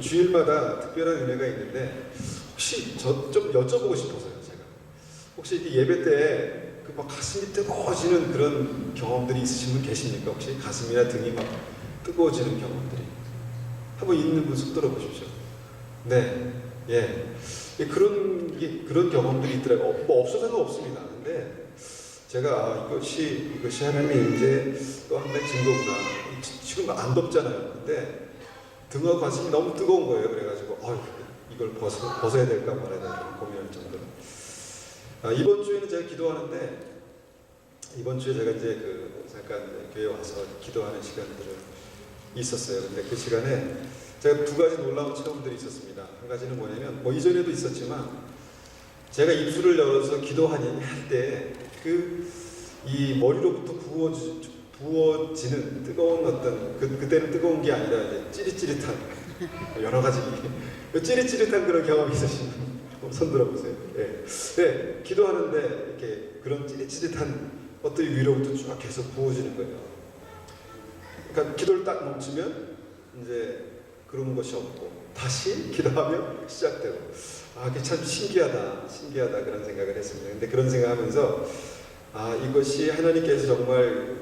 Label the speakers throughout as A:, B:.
A: 주일마다 특별한 은혜가 있는데 혹시 저 좀 여쭤보고 싶어서요. 제가 혹시 예배 때 그 막 가슴이 뜨거워지는 그런 경험들이 있으신 분 계십니까? 혹시 가슴이나 등이 막 뜨거워지는 경험들이 한번 있는 분 손 들어보십시오. 네, 예, 그런 경험들이 있더라고요. 뭐 없어서는 없습니다. 근데 제가 이것이 하나님의 이제 또 한 가지 증거구나. 지금 안 덥잖아요. 근데 등하고 가슴이 너무 뜨거운 거예요. 그래가지고 이걸 벗어야 될까 말아야 될까 고민할 정도로. 이번 주에는 제가 기도하는데 이번 주에 제가 이제 잠깐 교회 와서 기도하는 시간들을 있었어요. 근데 그 시간에 제가 두 가지 놀라운 체험들이 있었습니다. 한 가지는 뭐냐면 이전에도 있었지만 제가 입술을 열어서 기도하니 할 때 이 머리로부터 부어지는 뜨거운 어떤 그때는 뜨거운 게 아니라 이제 찌릿찌릿한 여러 가지 찌릿찌릿한 그런 경험이 있으신 분 손 들어보세요. 예. 네, 기도하는데 이렇게 그런 찌릿찌릿한 것들이 위로부터 쭉 계속 부어지는 거예요. 그러니까 기도를 딱 멈추면 이제 그런 것이 없고 다시 기도하면 시작되고 그게 참 신기하다 그런 생각을 했습니다. 근데 그런 생각하면서 이것이 하나님께서 정말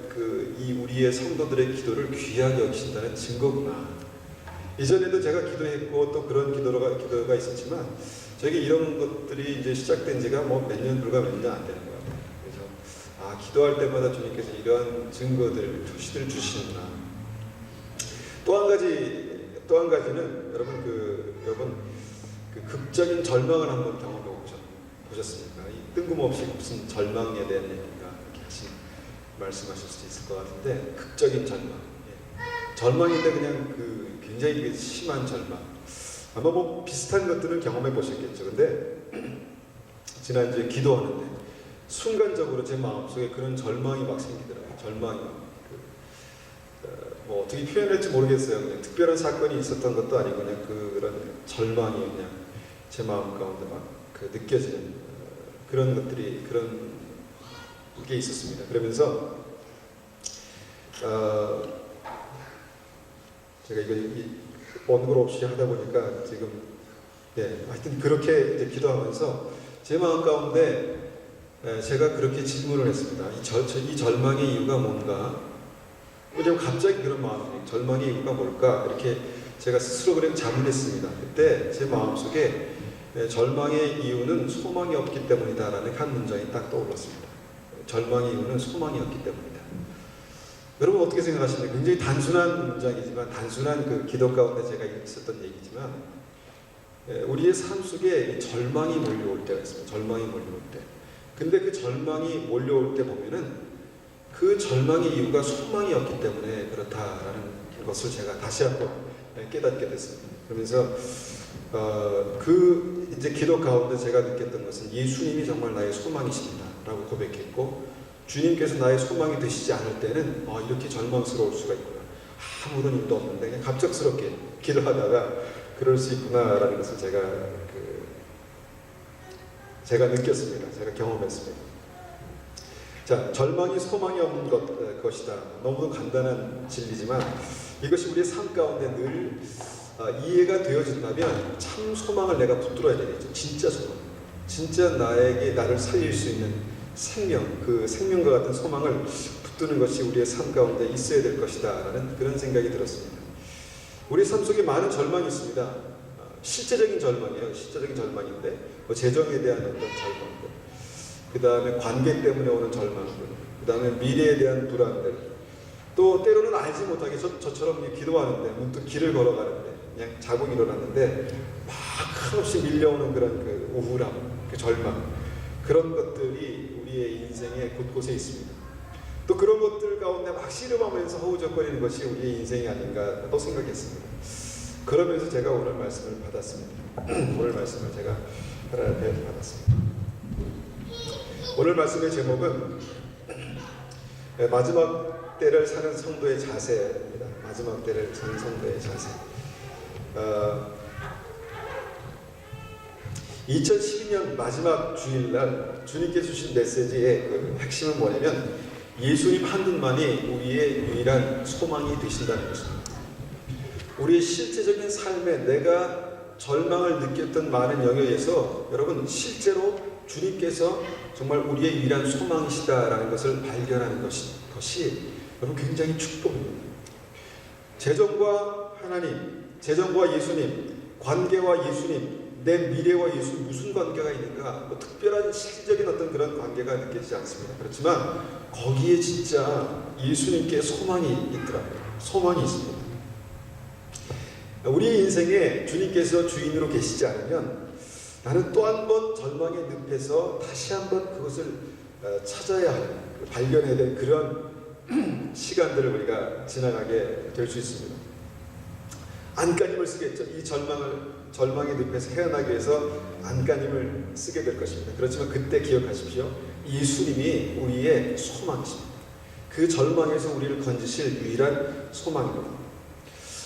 A: 이 우리의 성도들의 기도를 귀하게 여기신다는 증거구나. 이전에도 제가 기도했고 또 그런 기도가 있었지만 저에게 이런 것들이 이제 시작된 지가 불과 몇 년 안 되는 것 같아요. 그래서 기도할 때마다 주님께서 이러한 증거들, 표시들을 주시는구나. 또 한 가지는 여러분 극적인 절망을 한번 경험해 보셨습니까? 이 뜬금없이 무슨 절망에 대한 얘기가 이렇게 말씀하실 수도 있을 것 같은데 극적인 절망. 절망인데 그냥 굉장히 심한 절망. 아마 비슷한 것들을 경험해 보셨겠죠. 근데 지난주에 기도하는데 순간적으로 제 마음속에 그런 절망이 막 생기더라고요. 절망이 어떻게 표현할지 모르겠어요. 그냥 특별한 사건이 있었던 것도 아니고 그냥 그런 절망이 그냥 제 마음 가운데 막 느껴지는 그런 것들이 그런 게 있었습니다. 그러면서 제가 언급 없이 하다 보니까 지금 하여튼 그렇게 이제 기도하면서 제 마음 가운데 제가 그렇게 질문을 했습니다. 이 절망의 이유가 뭔가? 왜냐면 갑자기 그런 마음이 절망의 이유가 뭘까? 이렇게 제가 스스로 그냥 자문했습니다. 그때 제 마음속에 절망의 이유는 소망이 없기 때문이다라는 한 문장이 딱 떠올랐습니다. 절망의 이유는 소망이 없기 때문이다. 여러분 어떻게 생각하십니까? 굉장히 단순한 문장이지만 단순한 기도 가운데 제가 있었던 얘기지만 우리의 삶 속에 절망이 몰려올 때가 있습니다. 절망이 몰려올 때. 근데 그 절망이 몰려올 때 보면은 그 절망의 이유가 소망이 없기 때문에 그렇다라는 것을 제가 다시 한번 깨닫게 됐습니다. 그러면서 이제 기도 가운데 제가 느꼈던 것은 예수님이 정말 나의 소망이십니다라고 고백했고 주님께서 나의 소망이 되시지 않을 때는 이렇게 절망스러울 수가 있구나. 아무런 힘도 없는데 그냥 갑작스럽게 기도하다가 그럴 수 있구나라는 것을 제가 느꼈습니다. 제가 경험했습니다. 자, 절망이 소망이 없는 것이다. 너무 간단한 진리지만 이것이 우리의 삶 가운데 늘 이해가 되어진다면 참 소망을 내가 붙들어야 되겠죠. 진짜 소망. 진짜 나를 살릴 수 있는 생명, 그 생명과 같은 소망을 붙드는 것이 우리의 삶 가운데 있어야 될 것이다 라는 그런 생각이 들었습니다. 우리 삶 속에 많은 절망이 있습니다. 실제적인 절망이에요. 실제적인 절망인데 재정에 대한 어떤 절망들, 그 다음에 관계 때문에 오는 절망들, 그 다음에 미래에 대한 불안들, 또 때로는 알지 못하게 저처럼 기도하는데 문득 길을 걸어가는데 그냥 자고 일어났는데 막 한없이 밀려오는 그런 우울함, 절망, 그런 것들이 우리의 인생의 곳곳에 있습니다. 또 그런 것들 가운데 막 씨름하면서 허우적거리는 것이 우리의 인생이 아닌가 또 생각했습니다. 그러면서 제가 오늘 말씀을 받았습니다. 오늘 말씀을 제가 하나님 앞에 받았습니다. 오늘 말씀의 제목은 마지막 때를 사는 성도의 자세입니다. 마지막 때를 사는 성도의 자세. 2012년 마지막 주일날 주님께 주신 메시지의 핵심은 뭐냐면 예수님 한 분만이 우리의 유일한 소망이 되신다는 것입니다. 우리의 실제적인 삶에 내가 절망을 느꼈던 많은 영역에서 여러분 실제로 주님께서 정말 우리의 유일한 소망이시다라는 것을 발견하는 것이 여러분 굉장히 축복입니다. 재정과 하나님, 재정과 예수님, 관계와 예수님, 내 미래와 예수 무슨 관계가 있는가? 뭐 특별한 실질적인 어떤 그런 관계가 느껴지지 않습니다. 그렇지만 거기에 진짜 예수님께 소망이 있더라고요. 소망이 있습니다. 우리 인생에 주님께서 주인으로 계시지 않으면 나는 또 한 번 절망의 늪에서 다시 한번 그것을 찾아야 하는, 발견해야 될 그런 시간들을 우리가 지나가게 될 수 있습니다. 안간힘을 쓰겠죠. 이 절망의 늪에서 헤어나기 위해서 안간힘을 쓰게 될 것입니다. 그렇지만 그때 기억하십시오. 예수님이 우리의 소망이십니다. 그 절망에서 우리를 건지실 유일한 소망입니다.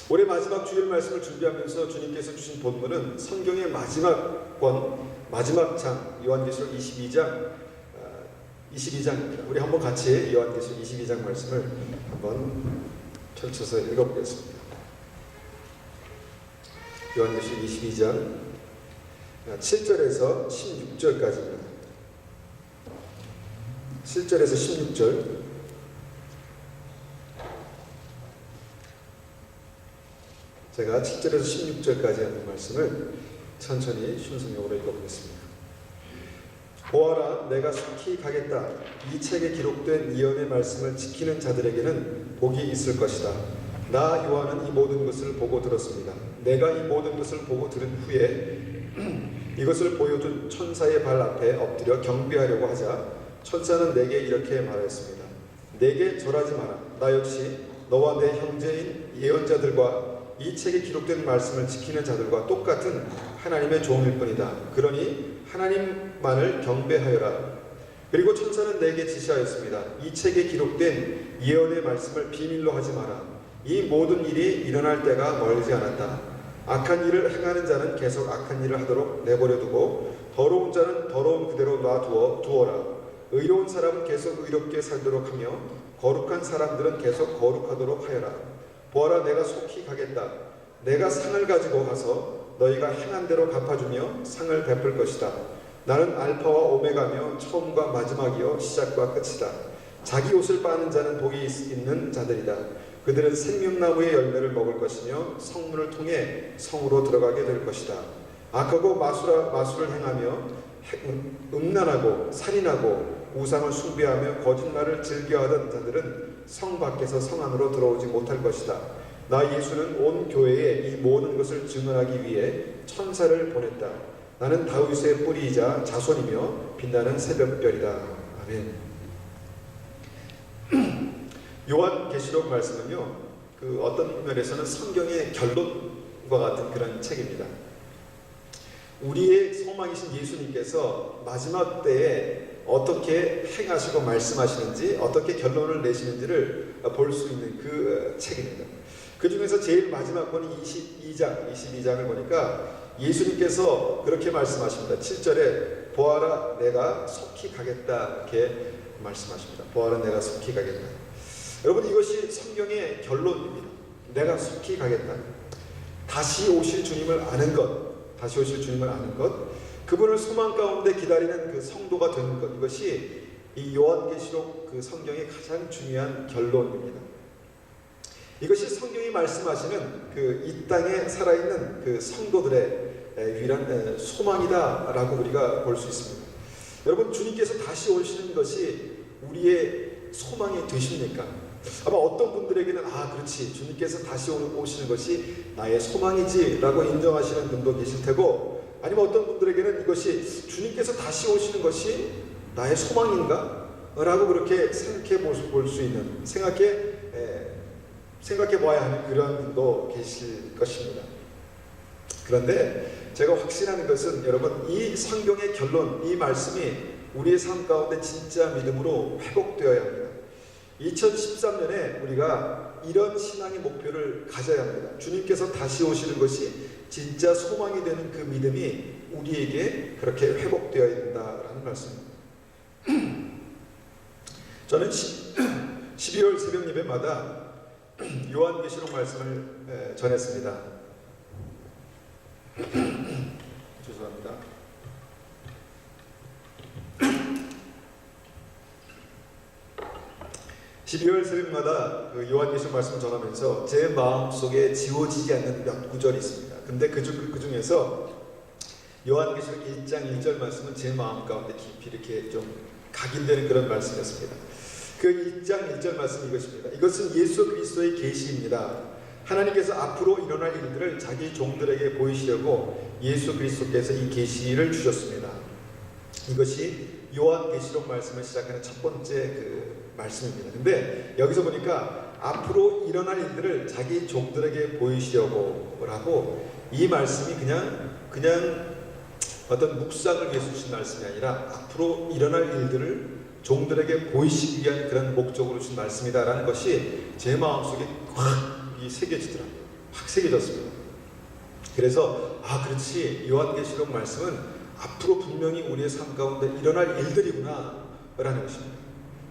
A: 올해 마지막 주일 말씀을 준비하면서 주님께서 주신 본문은 성경의 마지막 장 요한계시록 22장입니다. 우리 한번 같이 요한계시록 22장 말씀을 한번 펼쳐서 읽어보겠습니다. 요한계시록 22장 7절에서 16절까지입니다. 7절에서 16절. 제가 7절에서 16절까지 하는 말씀을 천천히 순서적으로 읽어보겠습니다. 보아라, 내가 속히 가겠다. 이 책에 기록된 예언의 말씀을 지키는 자들에게는 복이 있을 것이다. 나 요한은 이 모든 것을 보고 들었습니다. 내가 이 모든 것을 보고 들은 후에 이것을 보여준 천사의 발 앞에 엎드려 경배하려고 하자 천사는 내게 이렇게 말하였습니다. 내게 절하지 마라. 나 역시 너와 내 형제인 예언자들과 이 책에 기록된 말씀을 지키는 자들과 똑같은 하나님의 종일 뿐이다. 그러니 하나님만을 경배하여라. 그리고 천사는 내게 지시하였습니다. 이 책에 기록된 예언의 말씀을 비밀로 하지 마라. 이 모든 일이 일어날 때가 멀지 않았다. 악한 일을 행하는 자는 계속 악한 일을 하도록 내버려 두고 더러운 자는 더러운 그대로 놔두어라. 의로운 사람은 계속 의롭게 살도록 하며 거룩한 사람들은 계속 거룩하도록 하여라. 보아라, 내가 속히 가겠다. 내가 상을 가지고 가서 너희가 행한 대로 갚아주며 상을 베풀 것이다. 나는 알파와 오메가며 처음과 마지막이요 시작과 끝이다. 자기 옷을 빠는 자는 복이 있는 자들이다. 그들은 생명나무의 열매를 먹을 것이며 성문을 통해 성으로 들어가게 될 것이다. 악하고 마술을 행하며 음란하고 살인하고 우상을 숭배하며 거짓말을 즐겨하던 자들은 성 밖에서 성 안으로 들어오지 못할 것이다. 나 예수는 온 교회에 이 모든 것을 증언하기 위해 천사를 보냈다. 나는 다윗의 뿌리이자 자손이며 빛나는 새벽별이다. 아멘. 요한계시록 말씀은요, 그 어떤 면에서는 성경의 결론과 같은 그런 책입니다. 우리의 소망이신 예수님께서 마지막 때에 어떻게 행하시고 말씀하시는지, 어떻게 결론을 내시는지를 볼 수 있는 그 책입니다. 그 중에서 제일 마지막 권이 22장을 보니까 예수님께서 그렇게 말씀하십니다. 7절에 보아라, 내가 속히 가겠다, 이렇게 말씀하십니다. 보아라, 내가 속히 가겠다. 여러분, 이것이 성경의 결론입니다. 내가 속히 가겠다. 다시 오실 주님을 아는 것, 다시 오실 주님을 아는 것, 그분을 소망 가운데 기다리는 그 성도가 되는 것, 이것이 이 요한계시록 그 성경의 가장 중요한 결론입니다. 이것이 성경이 말씀하시는 그 이 땅에 살아있는 그 성도들의 유일한 소망이다라고 우리가 볼 수 있습니다. 여러분, 주님께서 다시 오시는 것이 우리의 소망이 되십니까? 아마 어떤 분들에게는 그렇지, 주님께서 다시 오시는 것이 나의 소망이지 라고 인정하시는 분도 계실 테고, 아니면 어떤 분들에게는 이것이 주님께서 다시 오시는 것이 나의 소망인가? 라고 그렇게 생각해 볼 수 있는, 생각해 봐야 하는 그런 분도 계실 것입니다. 그런데 제가 확신하는 것은 여러분, 이 성경의 결론, 이 말씀이 우리의 삶 가운데 진짜 믿음으로 회복되어야 합니다. 2013년에 우리가 이런 신앙의 목표를 가져야 합니다. 주님께서 다시 오시는 것이 진짜 소망이 되는 그 믿음이 우리에게 그렇게 회복되어야 된다라는 말씀입니다. 저는 12월 새벽 예배마다 요한계시록 말씀을 전했습니다. 죄송합니다. 12월 새벽마다 그 요한계시록 말씀을 전하면서 제 마음속에 지워지지 않는 몇 구절이 있습니다. 근데 그 중에서 요한계시록 1장 1절 말씀은 제 마음 가운데 깊이 이렇게 좀 각인되는 그런 말씀이었습니다. 그 1장 1절 말씀이 이것입니다. 이것은 예수 그리스도의 계시입니다. 하나님께서 앞으로 일어날 일들을 자기 종들에게 보이시려고 예수 그리스도께서 이 계시를 주셨습니다. 이것이 요한계시록 말씀을 시작하는 첫 번째 그 말씀입니다. 근데 여기서 보니까 앞으로 일어날 일들을 자기 종들에게 보이시려고 라고, 이 말씀이 그냥 어떤 묵상을 위해서 주신 말씀이 아니라 앞으로 일어날 일들을 종들에게 보이시기 위한 그런 목적으로 주신 말씀이다라는 것이 제 마음속에 확 새겨지더라고요. 확 새겨졌습니다. 그래서 그렇지, 요한계시록 말씀은 앞으로 분명히 우리의 삶 가운데 일어날 일들이구나 라는 것입니다.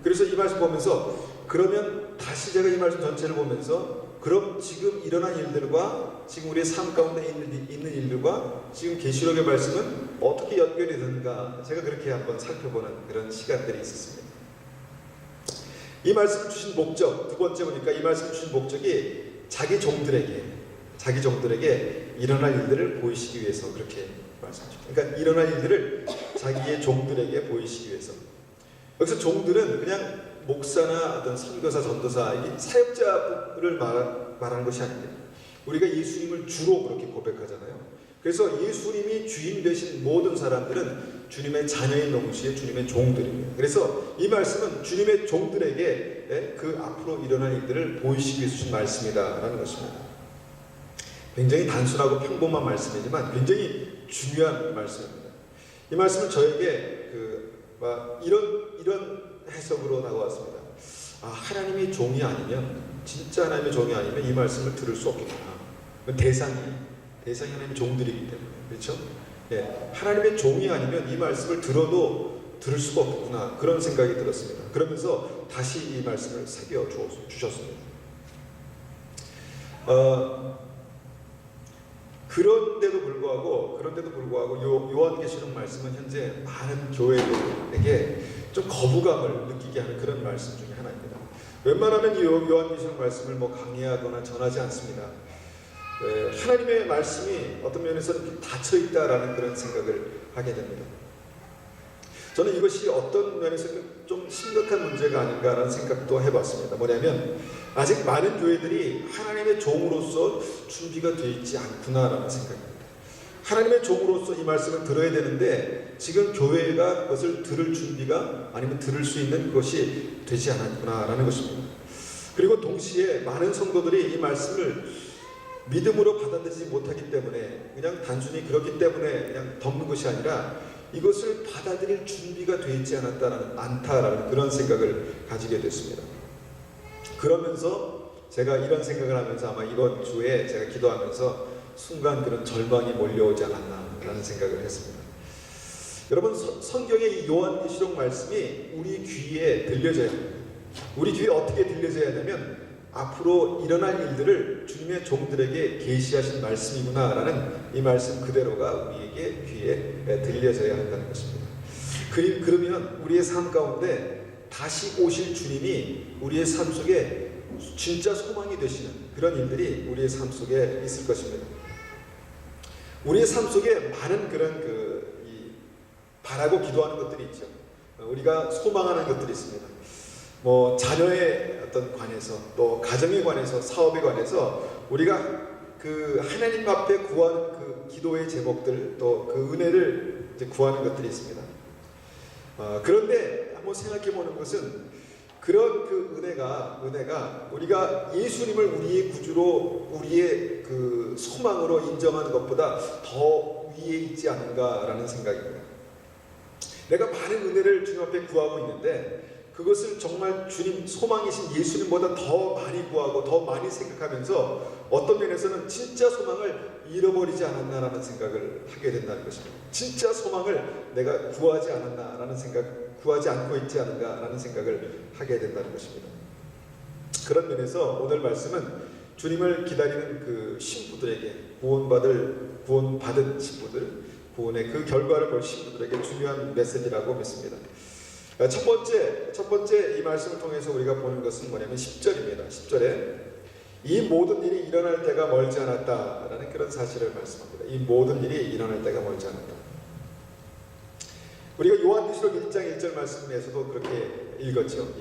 A: 그래서 이 말씀 보면서, 그러면 다시 제가 이 말씀 전체를 보면서, 그럼 지금 일어난 일들과 지금 우리의 삶 가운데 있는 일들과 지금 계시록의 말씀은 어떻게 연결이 되는가, 제가 그렇게 한번 살펴보는 그런 시간들이 있었습니다. 이 말씀을 주신 목적, 두 번째 보니까 이 말씀을 주신 목적이 자기 종들에게 일어날 일들을 보이시기 위해서 그렇게 말씀하셨죠. 그러니까 일어날 일들을 자기의 종들에게 보이시기 위해서. 여기서 종들은 그냥 목사나 어떤 선교사, 전도사, 이게 사역자를 말하는 것이 아닙니다. 우리가 예수님을 주로 그렇게 고백하잖아요. 그래서 예수님이 주인 되신 모든 사람들은 주님의 자녀인 동시에 주님의 종들입니다. 그래서 이 말씀은 주님의 종들에게 그 앞으로 일어날 일들을 보이시기 위해서 주신 말씀이다라는 것입니다. 굉장히 단순하고 평범한 말씀이지만 굉장히 중요한 말씀입니다. 이 말씀은 저에게 이런 해석으로 다가왔습니다. 하나님이 종이 아니면, 진짜 하나님의 종이 아니면 이 말씀을 들을 수 없겠구나. 대상이 하나님의 종들이기 때문에, 그렇죠? 하나님의 종이 아니면 이 말씀을 들어도 들을 수가 없구나, 그런 생각이 들었습니다. 그러면서 다시 이 말씀을 새겨 주셨습니다. 그런데도 불구하고 요한계시록 말씀은 현재 많은 교회들에게 좀 거부감을 느끼게 하는 그런 말씀 중에 하나입니다. 웬만하면 요한계시록 말씀을 강의하거나 전하지 않습니다. 하나님의 말씀이 어떤 면에서는 닫혀 있다라는 그런 생각을 하게 됩니다. 저는 이것이 어떤 면에서는 좀 심각한 문제가 아닌가라는 생각도 해봤습니다. 뭐냐면, 아직 많은 교회들이 하나님의 종으로서 준비가 되어 있지 않구나라는 생각입니다. 하나님의 종으로서 이 말씀을 들어야 되는데 지금 교회가 그것을 들을 준비가, 아니면 들을 수 있는 것이 되지 않았구나라는 것입니다. 그리고 동시에 많은 성도들이 이 말씀을 믿음으로 받아들이지 못하기 때문에, 그냥 단순히 그렇기 때문에 그냥 덮는 것이 아니라 이것을 받아들일 준비가 되어 있지 않다라는 그런 생각을 가지게 됐습니다. 그러면서 제가 이런 생각을 하면서 아마 이번 주에 제가 기도하면서 순간 그런 절망이 몰려오지 않았나라는 생각을 했습니다. 여러분, 성경의 이 요한계시록 말씀이 우리 귀에 들려져야 합니다. 우리 귀에 어떻게 들려져야 하냐면, 앞으로 일어날 일들을 주님의 종들에게 계시하신 말씀이구나라는 이 말씀 그대로가 우리에게 귀에 들려져야 한다는 것입니다. 그러면 우리의 삶 가운데 다시 오실 주님이 우리의 삶 속에 진짜 소망이 되시는 그런 일들이 우리의 삶 속에 있을 것입니다. 우리의 삶 속에 많은 그런 바라고 기도하는 것들이 있죠. 우리가 소망하는 것들이 있습니다. 자녀의 어떤 관해서, 또 가정에 관해서, 사업에 관해서 우리가 그 하나님 앞에 구하는 그 기도의 제목들, 또 그 은혜를 이제 구하는 것들이 있습니다. 그런데 한번 생각해 보는 것은, 그런 그 은혜가 우리가 예수님을 우리의 구주로, 우리의 그 소망으로 인정하는 것보다 더 위에 있지 않은가라는 생각입니다. 내가 많은 은혜를 주님 앞에 구하고 있는데 그것을 정말 주님, 소망이신 예수님보다 더 많이 구하고 더 많이 생각하면서 어떤 면에서는 진짜 소망을 잃어버리지 않았나라는 생각을 하게 된다는 것입니다. 진짜 소망을 내가 구하지 않았나라는 생각, 구하지 않고 있지 않은가라는 생각을 하게 된다는 것입니다. 그런 면에서 오늘 말씀은 주님을 기다리는 그 신부들에게 구원받은 신부들, 구원의 그 결과를 볼 신부들에게 중요한 메시지라고 믿습니다. 첫 번째 이 말씀을 통해서 우리가 보는 것은 뭐냐면 10절입니다. 10절에 이 모든 일이 일어날 때가 멀지 않았다라는 그런 사실을 말씀합니다. 이 모든 일이 일어날 때가 멀지 않았다. 우리가 요한계시록 1장 1절 말씀에서도 그렇게 읽었죠.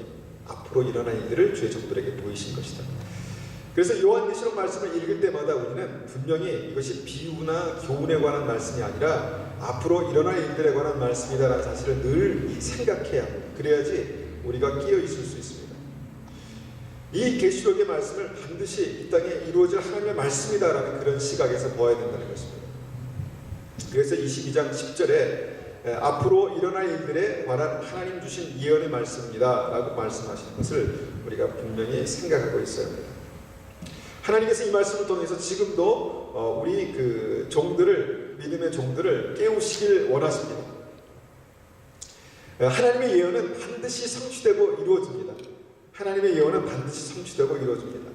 A: 앞으로 일어날 일들을 주의 종들에게 보이신 것이다. 그래서 요한계시록 말씀을 읽을 때마다 우리는 분명히 이것이 비유나 교훈에 관한 말씀이 아니라 앞으로 일어날 일들에 관한 말씀이다라는 사실을 늘 생각해야 합니다. 그래야지 우리가 끼어 있을 수 있습니다. 이 계시록의 말씀을 반드시 이 땅에 이루어질 하나님의 말씀이다라는 그런 시각에서 보아야 된다는 것입니다. 그래서 22장 10절에 앞으로 일어날 일들에 관한 하나님 주신 예언의 말씀입니다 라고 말씀하시는 것을 우리가 분명히 생각하고 있어야 합니다. 하나님께서 이 말씀을 통해서 지금도 우리 그 종들을, 믿음의 종들을 깨우시길 원하십니다. 하나님의 예언은 반드시 성취되고 이루어집니다. 하나님의 예언은 반드시 성취되고 이루어집니다.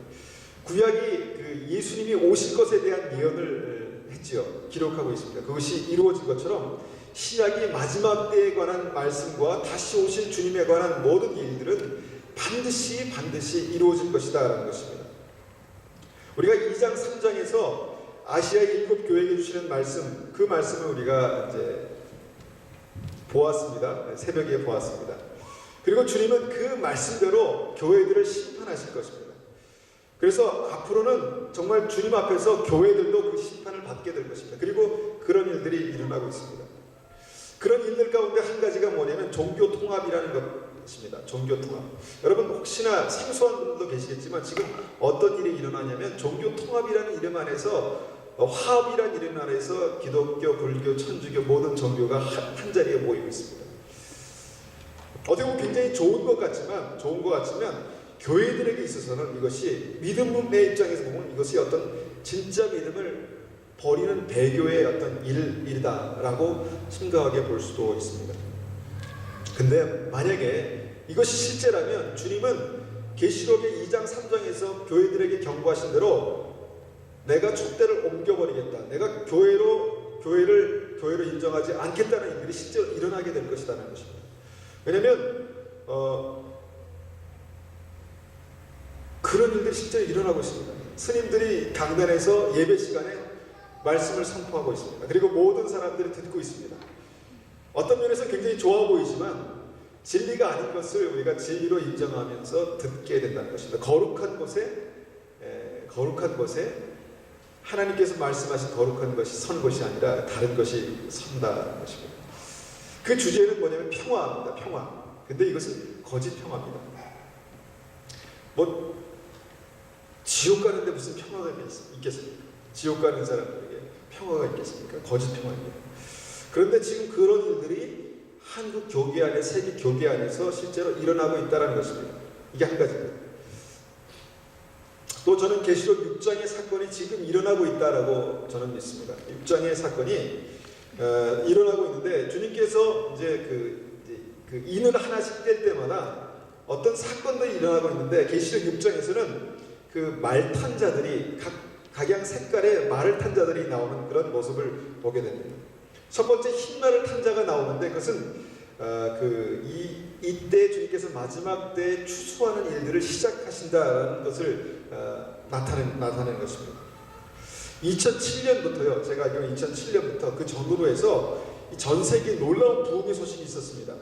A: 구약이 그 예수님이 오실 것에 대한 예언을 했지요. 기록하고 있습니다. 그것이 이루어질 것처럼 신약이 마지막 때에 관한 말씀과 다시 오실 주님에 관한 모든 일들은 반드시 이루어질 것이다 라는 것입니다. 우리가 2장 3장에서 아시아의 7 교회에게 주시는 말씀, 그 말씀을 우리가 이제 보았습니다. 새벽에 보았습니다. 그리고 주님은 그 말씀대로 교회들을 심판하실 것입니다. 그래서 앞으로는 정말 주님 앞에서 교회들도 그 심판을 받게 될 것입니다. 그리고 그런 일들이 일어나고 있습니다. 그런 일들 가운데 한 가지가 뭐냐면 종교 통합이라는 것입니다. 종교 통합. 여러분 혹시나 생소한 분들도 계시겠지만 지금 어떤 일이 일어나냐면 종교 통합이라는 이름 안에서 화합이라는 이름 안에서 기독교, 불교, 천주교 모든 종교가 한 자리에 모이고 있습니다. 어떻게 보면 굉장히 좋은 것 같지만 교회들에게 있어서는 이것이 믿음의 입장에서 보면 이것이 어떤 진짜 믿음을 버리는 배교의 어떤 일이다라고 심각하게 볼 수도 있습니다. 근데 만약에 이것이 실제라면 주님은 계시록의 2장 3장에서 교회들에게 경고하신 대로 내가 촛대를 옮겨버리겠다. 내가 교회를 인정하지 않겠다는 일들이 실제로 일어나게 될 것이라는 것입니다. 왜냐하면 그런 일들이 실제로 일어나고 있습니다. 스님들이 강단에서 예배 시간에 말씀을 선포하고 있습니다. 그리고 모든 사람들이 듣고 있습니다. 어떤 면에서 굉장히 좋아 보이지만 진리가 아닌 것을 우리가 진리로 인정하면서 듣게 된다는 것입니다. 거룩한 곳에 하나님께서 말씀하신 거룩한 것이 선 것이 아니라 다른 것이 선다는 것입니다. 그 주제는 뭐냐면 평화입니다. 평화. 근데 이것은 거짓 평화입니다. 지옥 가는데 무슨 평화가 있겠습니까? 지옥 가는 사람들에게 평화가 있겠습니까? 거짓 평화입니다. 그런데 지금 그런 일들이 한국 교계 안에, 세계 교계 안에서 실제로 일어나고 있다는 것입니다. 이게 한 가지입니다. 또 저는 계시록 6장의 사건이 지금 일어나고 있다라고 저는 믿습니다. 6장의 사건이 일어나고 있는데 주님께서 이제 그 인을 하나씩 뗄 때마다 어떤 사건들이 일어나고 있는데 계시록 6장에서는 그 말 탄 자들이 각양 색깔의 말을 탄 자들이 나오는 그런 모습을 보게 됩니다. 첫 번째 흰 말을 탄 자가 나오는데 그것은 이때 주님께서 마지막 때에 추수하는 일들을 시작하신다는 것을 나타낸 것입니다. 2007년부터요. 제가 알기로는 2007년부터 그 전후로 해서 전 세계에 놀라운 부흥의 소식이 있었습니다.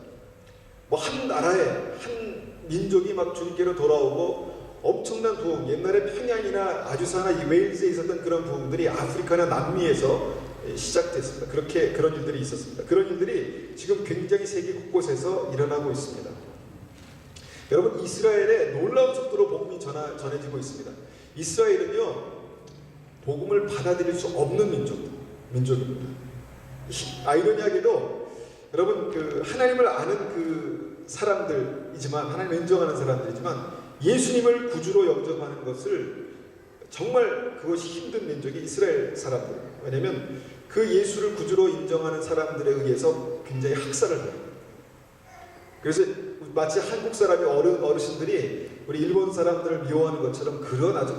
A: 한 나라에 한 민족이 막 주님께로 돌아오고 엄청난 부흥, 옛날에 평양이나 아주사나 이 웨일즈에 있었던 그런 부흥들이 아프리카나 남미에서 시작됐습니다. 그런 일들이 있었습니다. 그런 일들이 지금 굉장히 세계 곳곳에서 일어나고 있습니다. 여러분, 이스라엘에 놀라운 속도로 복음이 전해지고 있습니다. 이스라엘은요, 복음을 받아들일 수 없는 민족입니다. 아이러니하게도 여러분, 하나님을 아는 그 사람들이지만, 하나님을 인정하는 사람들이지만 예수님을 구주로 영접하는 것을 정말 그것이 힘든 민족이 이스라엘 사람들입니다. 왜냐하면 그 예수를 구주로 인정하는 사람들에 의해서 굉장히 학살을 합니다. 그래서 마치 한국 사람이 어르신들이 우리 일본 사람들을 미워하는 것처럼 그런 아주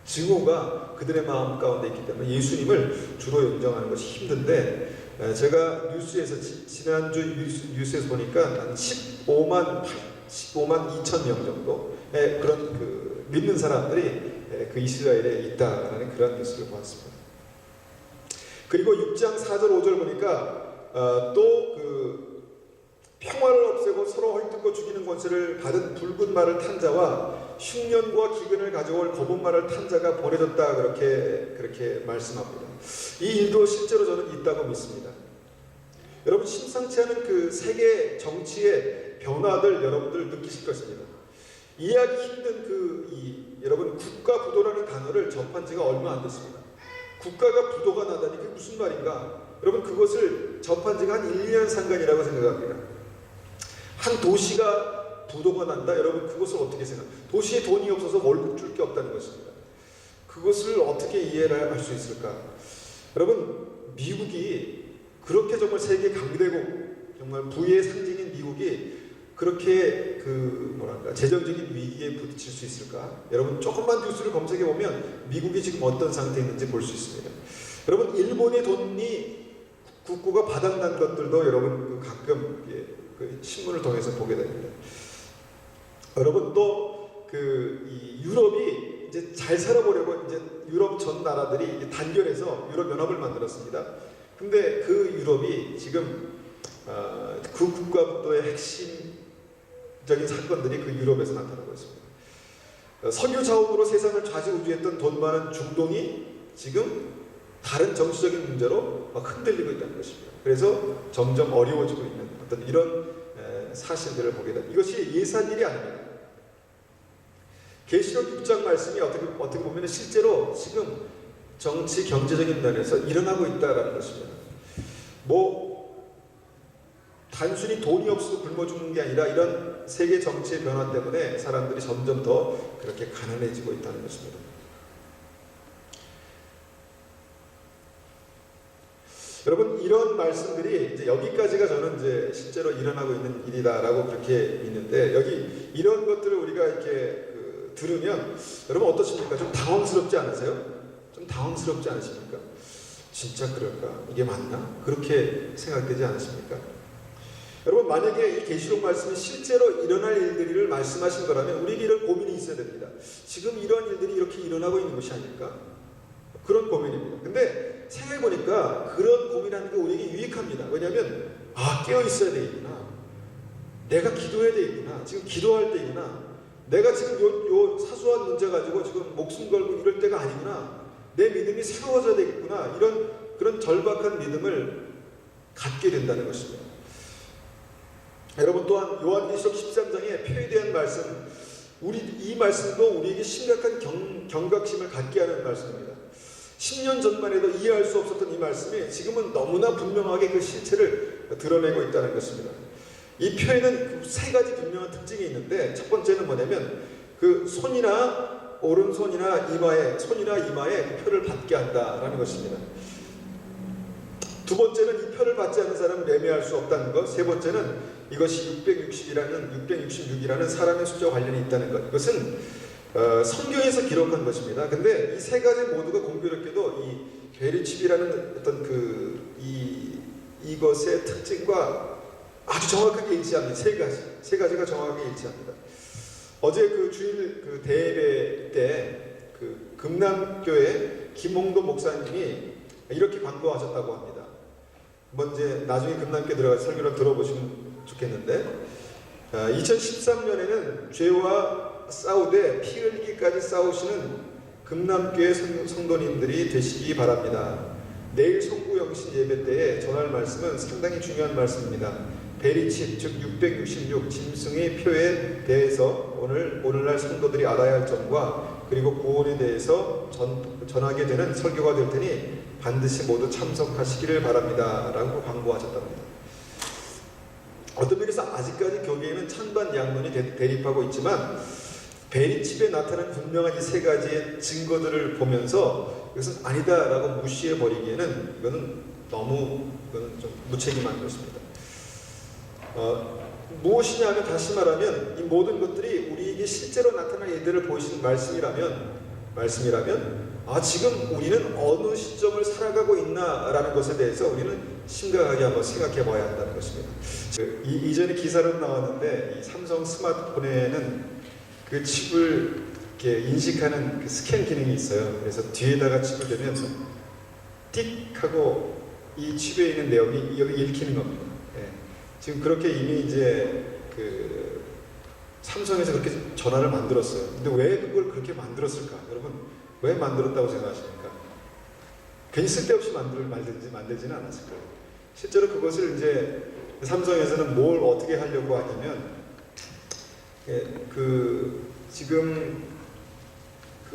A: 증오가 그들의 마음 가운데 있기 때문에 예수님을 주로 인정하는 것이 힘든데, 제가 뉴스에서 지난주 뉴스에서 보니까 한 15만 2천 명 정도의 그런 믿는 사람들이 그 이스라엘에 있다라는 그런 뉴스를 보았습니다. 그리고 6장 4절 5절 보니까 또 평화를 없애고 서로 헐뜯고 죽이는 권세를 받은 붉은 말을 탄 자와 흉년과 기근을 가져올 검은 말을 탄 자가 보내졌다, 그렇게 말씀합니다. 이 일도 실제로 저는 있다고 믿습니다. 여러분, 심상치 않은 그 세계 정치의 변화들 여러분들 느끼실 것입니다. 이해하기 힘든 여러분, 국가 부도라는 단어를 접한 지가 얼마 안 됐습니다. 국가가 부도가 나다니 그게 무슨 말인가? 여러분, 그것을 접한 지가 한 1, 2년 상간이라고 생각합니다. 한 도시가 부도가 난다? 여러분, 그것을 어떻게 생각해요? 도시에 돈이 없어서 월급 줄 게 없다는 것입니다. 그것을 어떻게 이해를 할 수 있을까? 여러분, 미국이 그렇게 정말 세계 강대국, 정말 부의 상징인 미국이 그렇게 재정적인 위기에 부딪힐 수 있을까? 여러분, 조금만 뉴스를 검색해 보면 미국이 지금 어떤 상태에 있는지 볼 수 있습니다. 여러분, 일본의 돈이 국고가 바닥난 것들도 여러분 가끔 신문을 통해서 보게 됩니다. 여러분, 또 이 유럽이 이제 잘 살아보려고 이제 유럽 전 나라들이 단결해서 유럽 연합을 만들었습니다. 근데 그 유럽이 지금 그 국가부도의 핵심적인 사건들이 그 유럽에서 나타나고 있습니다. 석유 자원으로 세상을 좌지우지했던 돈 많은 중동이 지금 다른 정치적인 문제로 막 흔들리고 있다는 것입니다. 그래서 점점 어려워지고 있는 어떤 이런 사실들을 보게 됩니다. 이것이 예산 일이 아닙니다. 계시록 6장 말씀이 어떻게 보면 실제로 지금 정치 경제적인 면에서 일어나고 있다는 것입니다. 단순히 돈이 없어서 굶어 죽는 게 아니라 이런 세계 정치의 변화 때문에 사람들이 점점 더 그렇게 가난해지고 있다는 것입니다. 여러분, 이런 말씀들이 이제 여기까지가 저는 이제 실제로 일어나고 있는 일이다라고 그렇게 믿는데, 여기 이런 것들을 우리가 이렇게 들으면 여러분 어떠십니까? 좀 당황스럽지 않으세요? 좀 당황스럽지 않으십니까? 진짜 그럴까? 이게 맞나? 그렇게 생각되지 않으십니까? 여러분, 만약에 이 계시록 말씀이 실제로 일어날 일들을 말씀하신 거라면 우리에게 이런 고민이 있어야 됩니다. 지금 이런 일들이 이렇게 일어나고 있는 것이 아닐까? 그런 고민입니다. 근데 생각해보니까 그런 고민하는 게 우리에게 유익합니다. 왜냐하면 깨어 있어야 되겠구나. 내가 기도해야 되겠구나. 지금 기도할 때이구나. 내가 지금 요 사소한 문제 가지고 지금 목숨 걸고 이럴 때가 아니구나. 내 믿음이 새로워져야 되겠구나. 그런 절박한 믿음을 갖게 된다는 것입니다. 여러분, 또한 요한계시록 13장의 표에 대한 말씀, 이 말씀도 우리에게 심각한 경각심을 갖게 하는 말씀입니다. 10년 전만 해도 이해할 수 없었던 이 말씀이 지금은 너무나 분명하게 그 실체를 드러내고 있다는 것입니다. 이 표에는 세 가지 분명한 특징이 있는데, 첫 번째는 뭐냐면 손이나 오른손이나 이마에 그 표를 받게 한다라는 것입니다. 두 번째는 이 표를 받지 않는 사람은 매매할 수 없다는 것. 세 번째는 이것이 666이라는 사람의 숫자와 관련이 있다는 것. 이것은 성경에서 기록한 것입니다. 근데 이 세 가지 모두가 공교롭게도 이 베리칩이라는 어떤 이것의 특징과 아주 정확하게 일치합니다. 세 가지가 정확하게 일치합니다. 어제 주일 대예배 때 금남교회 김홍도 목사님이 이렇게 광고하셨다고 합니다. 한번 이제 나중에 금남교회 들어가서 설교를 들어보시면 좋겠는데, 2013년에는 죄와 싸우되 피 흘리기까지 싸우시는 금남교회 성도님들이 되시기 바랍니다. 내일 송구영신 예배 때에 전할 말씀은 상당히 중요한 말씀입니다. 베리칩, 즉 666 짐승의 표에 대해서 오늘날 성도들이 알아야 할 점과 그리고 구원에 대해서 전하게 되는 설교가 될 테니 반드시 모두 참석하시기를 바랍니다 라고 광고하셨답니다. 어떤 면에서 아직까지 교계에는 찬반 양론이 대립하고 있지만, 베리칩에 나타난 분명한 이 세 가지의 증거들을 보면서 이것은 아니다라고 무시해버리기에는 이거는 좀 무책임한 것입니다. 무엇이냐 하면 다시 말하면 이 모든 것들이 우리에게 실제로 나타난 일들을 보이시는 말씀이라면 지금 우리는 어느 시점을 살아가고 있나라는 것에 대해서 우리는 심각하게 한번 생각해 봐야 한다는 것입니다. 이전에 기사로 나왔는데 이 삼성 스마트폰에는 그 칩을 이렇게 인식하는 그 스캔 기능이 있어요. 그래서 뒤에다가 칩을 대면 띡 하고 이 칩에 있는 내용이 여기 읽히는 겁니다. 예. 지금 그렇게 이미 이제 그 삼성에서 그렇게 전화를 만들었어요. 근데 왜 그걸 그렇게 만들었을까? 여러분 왜 만들었다고 생각하십니까? 괜히 쓸데없이 만들지는 않았을 거예요. 실제로 그것을 이제 삼성에서는 뭘 어떻게 하려고 하냐면 지금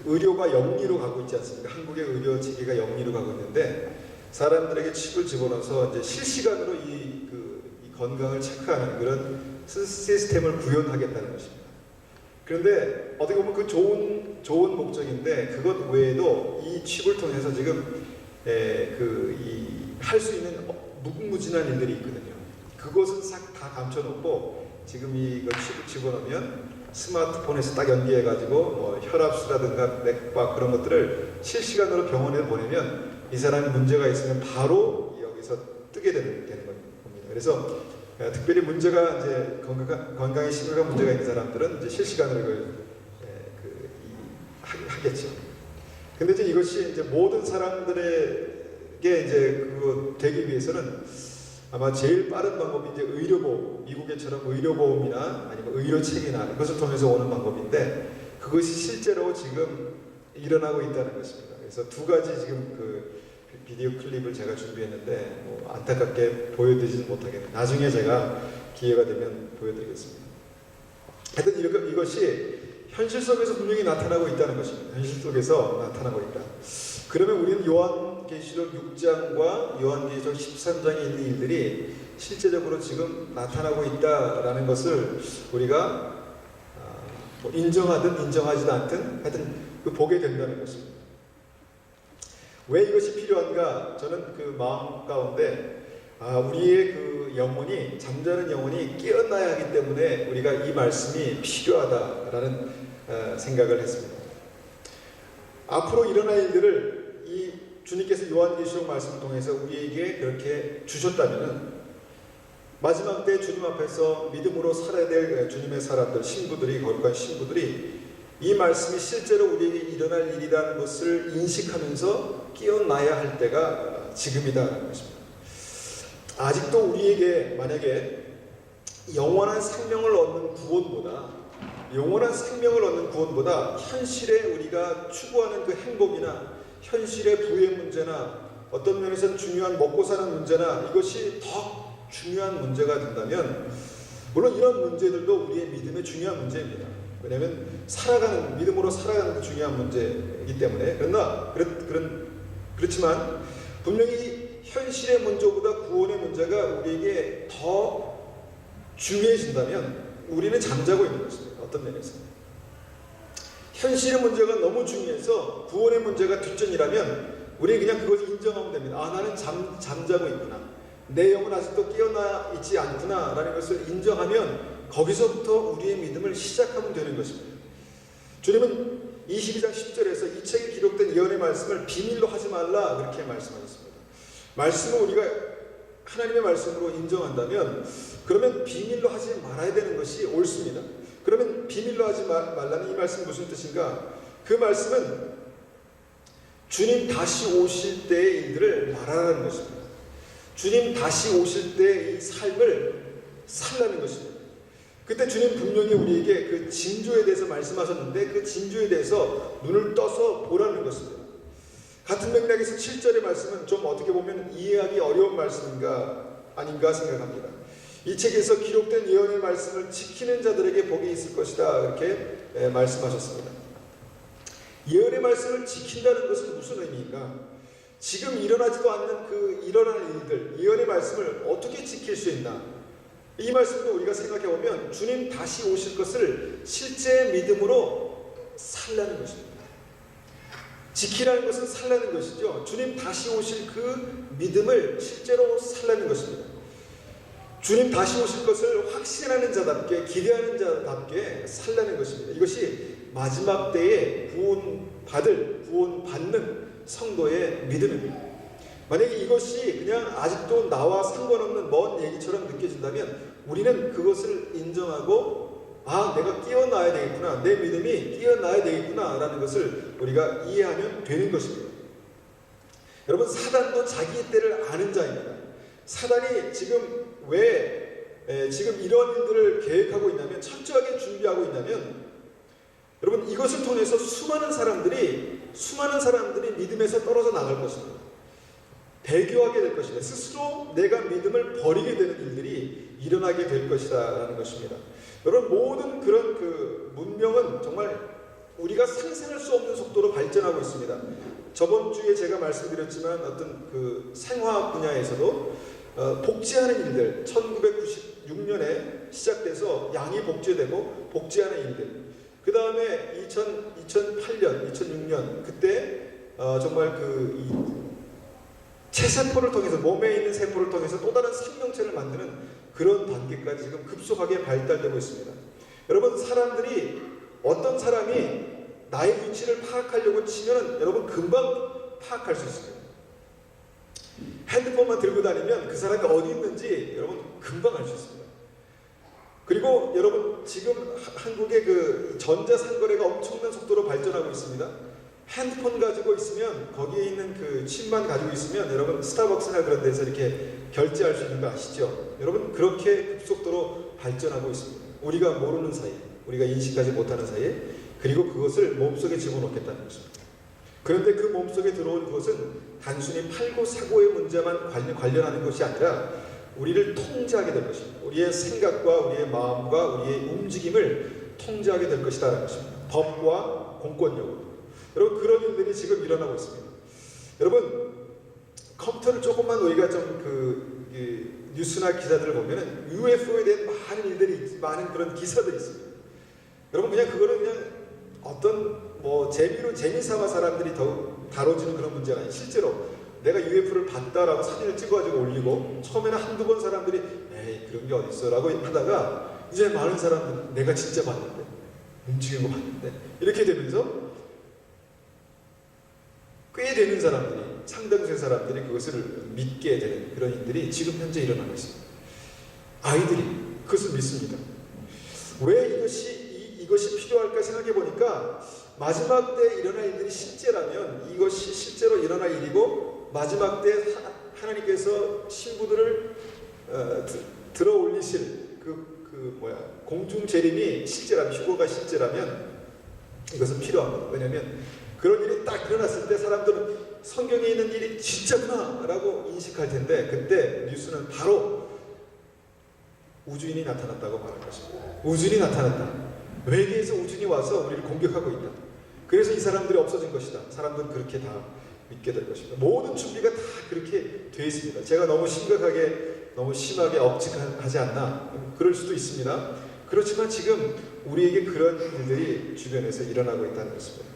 A: 의료가 영리로 가고 있지 않습니까? 한국의 의료 체계가 영리로 가고 있는데 사람들에게 칩을 집어넣어서 이제 실시간으로 이 건강을 체크하는 그런 시스템을 구현하겠다는 것입니다. 그런데 어떻게 보면 그 좋은 목적인데 그것 외에도 이 칩을 통해서 지금 할 수 있는 무궁무진한 일들이 있거든요. 그것은 싹 다 감춰놓고 지금 이거 칩을 집어넣으면 스마트폰에서 딱 연계해가지고 뭐 혈압수라든가 맥박 그런 것들을 실시간으로 병원에 보내면 이 사람이 문제가 있으면 바로 여기서 뜨게 되는 겁니다. 그래서 특별히 문제가 이제 건강에 심각한 문제가 있는 사람들은 이제 실시간으로 하겠죠. 근데 이제 이것이 이제 모든 사람들에게 이제 그거 되기 위해서는 아마 제일 빠른 방법이 이제 의료보험, 미국에처럼 의료보험이나 아니면 의료책이나 이것을 통해서 오는 방법인데 그것이 실제로 지금 일어나고 있다는 것입니다. 그래서 두 가지 지금 그 비디오 클립을 제가 준비했는데 뭐 안타깝게 보여드리지는 못하겠네요. 나중에 제가 기회가 되면 보여드리겠습니다. 하여튼 이것이 현실 속에서 분명히 나타나고 있다는 것입니다. 현실 속에서 나타나고 있다. 그러면 우리는 요한계시록 6장과 요한계시록 13장에 있는 일들이 실제적으로 지금 나타나고 있다라는 것을 우리가 뭐 인정하든 인정하지도 않든 하여튼 보게 된다는 것입니다. 왜 이것이 필요한가? 저는 그 마음 가운데 우리의 그 영혼이 잠자는 영혼이 깨어나야 하기 때문에 우리가 이 말씀이 필요하다라는 생각을 했습니다. 앞으로 일어날 일들을 이 주님께서 요한계시록 말씀을 통해서 우리에게 그렇게 주셨다면은 마지막 때 주님 앞에서 믿음으로 살아야 될 주님의 사람들, 신부들이 거룩한 신부들이 이 말씀이 실제로 우리에게 일어날 일이라는 것을 인식하면서 깨어나야 할 때가 지금이다라는 것입니다. 아직도 우리에게 만약에 영원한 생명을 얻는 구원보다 현실에 우리가 추구하는 그 행복이나 현실의 부의 문제나 어떤 면에서는 중요한 먹고 사는 문제나 이것이 더 중요한 문제가 된다면 물론 이런 문제들도 우리의 믿음의 중요한 문제입니다. 왜냐하면 믿음으로 살아가는 게 중요한 문제이기 때문에 그렇지만 분명히 현실의 문제보다 구원의 문제가 우리에게 더 중요해진다면 우리는 잠자고 있는 것입니다. 어떤 면에서 현실의 문제가 너무 중요해서 구원의 문제가 뒷전이라면 우리는 그냥 그것을 인정하면 됩니다. 나는 잠자고 있구나. 내 영은 아직도 깨어나 있지 않구나 라는 것을 인정하면 거기서부터 우리의 믿음을 시작하면 되는 것입니다. 주님은 22장 10절에서 이 책에 기록된 예언의 말씀을 비밀로 하지 말라 그렇게 말씀하셨습니다. 말씀을 우리가 하나님의 말씀으로 인정한다면 그러면 비밀로 하지 말아야 되는 것이 옳습니다. 그러면 비밀로 하지 말라는 이 말씀은 무슨 뜻인가? 그 말씀은 주님 다시 오실 때의 일들을 말하라는 것입니다. 주님 다시 오실 때 이 삶을 살라는 것입니다. 그때 주님 분명히 우리에게 그 징조에 대해서 말씀하셨는데 그 징조에 대해서 눈을 떠서 보라는 것입니다. 같은 맥락에서 7절의 말씀은 좀 어떻게 보면 이해하기 어려운 아닌가 생각합니다. 이 책에서 기록된 예언의 말씀을 지키는 자들에게 복이 있을 것이다 이렇게 말씀하셨습니다. 예언의 말씀을 지킨다는 것은 무슨 의미인가? 지금 일어나지도 않는 그 일어나는 일들, 예언의 말씀을 어떻게 지킬 수 있나? 이 말씀도 우리가 생각해보면 주님 다시 오실 것을 실제 믿음으로 살라는 것입니다. 지키라는 것은 살라는 것이죠. 주님 다시 오실 그 믿음을 실제로 살라는 것입니다. 주님 다시 오실 것을 확신하는 자답게, 기대하는 자답게 살라는 것입니다. 이것이 마지막 때에 구원받는 성도의 믿음입니다. 만약에 이것이 그냥 아직도 나와 상관없는 먼 얘기처럼 느껴진다면 우리는 그것을 인정하고 내가 끼어나야 되겠구나, 내 믿음이 끼어나야 되겠구나 라는 것을 우리가 이해하면 되는 것입니다. 여러분, 사단도 자기의 때를 아는 자입니다. 사단이 지금 지금 이런 일들을 계획하고 있냐면, 철저하게 준비하고 있냐면, 여러분, 이것을 통해서 수많은 사람들이 믿음에서 떨어져 나갈 것입니다. 배교하게 될 것이다. 스스로 내가 믿음을 버리게 되는 일들이 일어나게 될 것이다 라는 것입니다. 여러분, 모든 그런 그 문명은 정말 우리가 상상할 수 없는 속도로 발전하고 있습니다. 저번 주에 제가 말씀드렸지만 어떤 그 생화학 분야에서도 복제하는 일들, 1996년에 시작돼서 양이 복제되고 복제하는 일들, 그 다음에 2008년, 2006년 그때 정말 이 체세포를 통해서, 몸에 있는 세포를 통해서 또 다른 생명체를 만드는 그런 단계까지 지금 급속하게 발달되고 있습니다. 여러분, 어떤 사람이 나의 위치를 파악하려고 치면 여러분 금방 파악할 수 있습니다. 핸드폰만 들고 다니면 그 사람이 어디 있는지 여러분 금방 알 수 있습니다. 그리고 여러분, 지금 한국의 그 전자상거래가 엄청난 속도로 발전하고 있습니다. 핸드폰 가지고 있으면, 거기에 있는 그 칩만 가지고 있으면 여러분 스타벅스나 그런 데서 이렇게 결제할 수 있는 거 아시죠? 여러분, 그렇게 급속도로 발전하고 있습니다. 우리가 모르는 사이에, 우리가 인식하지 못하는 사이에, 그리고 그것을 몸속에 집어넣겠다는 것입니다. 그런데 그 몸속에 들어온 그것은 단순히 팔고 사고의 문제만 관련하는 것이 아니라 우리를 통제하게 될 것입니다. 우리의 생각과 우리의 마음과 우리의 움직임을 통제하게 될 것이라는 것입니다. 법과 공권력으로. 여러분, 그런 일들이 지금 일어나고 있습니다. 여러분, 컴퓨터를 조금만 우리가 좀 뉴스나 기사들을 보면은 UFO에 대한 많은 그런 기사들이 있습니다. 여러분, 그냥 그거는 그냥 어떤 재미삼아 사람들이 더 다뤄지는 그런 문제가 아니에요. 실제로 내가 UFO를 봤다라고 사진을 찍어가지고 올리고, 처음에는 한두 번 사람들이 에이 그런 게 어딨어 라고 하다가 이제 많은 사람들은 내가 진짜 봤는데, 움직이는 거 봤는데, 이렇게 되면서 꽤 되는 사람들이, 상당수의 사람들이 그것을 믿게 되는 그런 일들이 지금 현재 일어나고 있습니다. 아이들이 그것을 믿습니다. 왜 이것이 필요할까 생각해 보니까, 마지막 때 일어날 일들이 실제라면 이것이 실제로 일어날 일이고, 마지막 때 하나님께서 신부들을 들어 올리실 공중 재림이 실제라면, 휴거가 실제라면 이것은 필요합니다. 왜냐하면 그런 일이 딱 일어났을 때 사람들은 성경에 있는 일이 진짜구나 라고 인식할 텐데, 그때 뉴스는 바로 우주인이 나타났다고 말할 것입니다. 우주인이 나타났다. 외계에서 우주인이 와서 우리를 공격하고 있다. 그래서 이 사람들이 없어진 것이다. 사람들은 그렇게 다 믿게 될 것입니다. 모든 준비가 다 그렇게 되어 있습니다. 제가 너무 심하게 억측하지 않나, 그럴 수도 있습니다. 그렇지만 지금 우리에게 그런 일들이 주변에서 일어나고 있다는 것입니다.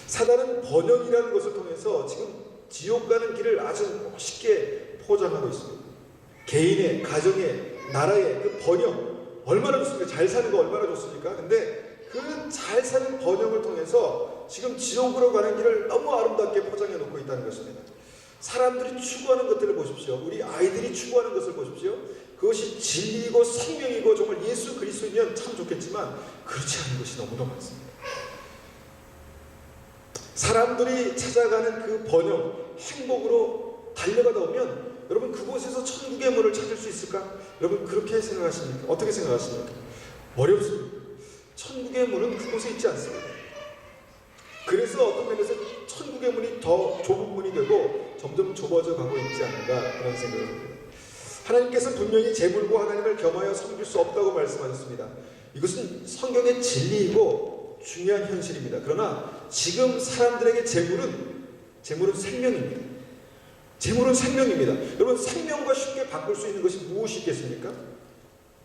A: 사단은 번영이라는 것을 통해서 지금 지옥 가는 길을 아주 쉽게 포장하고 있습니다. 개인의, 가정의, 나라의 그 번영, 얼마나 좋습니까? 잘 사는 거 얼마나 좋습니까? 근데 그 잘 사는 번영을 통해서 지금 지옥으로 가는 길을 너무 아름답게 포장해 놓고 있다는 것입니다. 사람들이 추구하는 것들을 보십시오. 우리 아이들이 추구하는 것을 보십시오. 그것이 진리이고 생명이고 정말 예수 그리스도면 참 좋겠지만 그렇지 않은 것이 너무나 많습니다. 사람들이 찾아가는 그 번영, 행복으로 달려가다 보면 여러분, 그곳에서 천국의 문을 찾을 수 있을까? 여러분, 그렇게 생각하십니까? 어떻게 생각하십니까? 어렵습니다. 천국의 문은 그곳에 있지 않습니다. 그래서 어떤 면에서 천국의 문이 더 좁은 문이 되고 점점 좁아져 가고 있지 않는가, 그런 생각을 합니다. 하나님께서 분명히 재물과 하나님을 겸하여 섬길 수 없다고 말씀하셨습니다. 이것은 성경의 진리이고 중요한 현실입니다. 그러나 지금 사람들에게 재물은 생명입니다. 재물은 생명입니다. 여러분, 생명과 쉽게 바꿀 수 있는 것이 무엇이 있겠습니까?